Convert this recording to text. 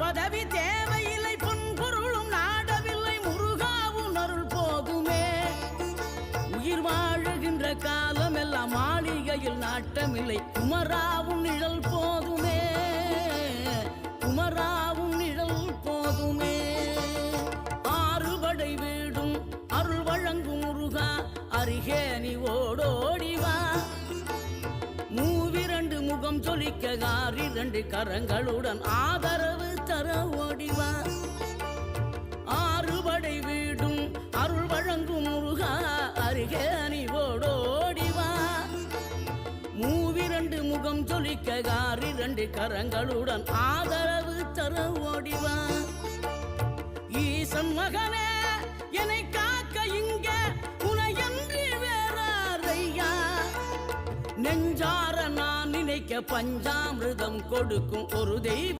பதவி தேவையில்லை, பொன் பொருளும் நாடவில்லை, முருகாவும் அருள் போதுமே. உயிர் வாழுகின்ற காலம் எல்லாம் மாளிகையில் நாட்டமில்லை, குமராவும் நிழல் போதுமே, குமராவும் நிழல் போதுமே. ஆறுபடை வீடும் அருள் வழங்கும் முருகா, அருகே நீ ஓடோடிவா. மூவிரண்டு முகம் சொலிக்க ஆறிரண்டு கரங்களுடன் ஆதரவு தர ஓடிவா. ஆறுபடை வீடும் அருள் வழங்கும் முருகா, அருகே நீ ஓடோடிவா. மூவிரண்டு முகம் சொலிக்க ஆறிரண்டு கரங்களுடன் ஆதரவு தர ஓடிவா. ஈசன் மகனே என்னை காக்க இங்க உனையன்றி வேறாரையா. நெஞ்சார நான் நினைக்க பஞ்சாமிர்தம் கொடுக்கும் ஒரு தெய்வம்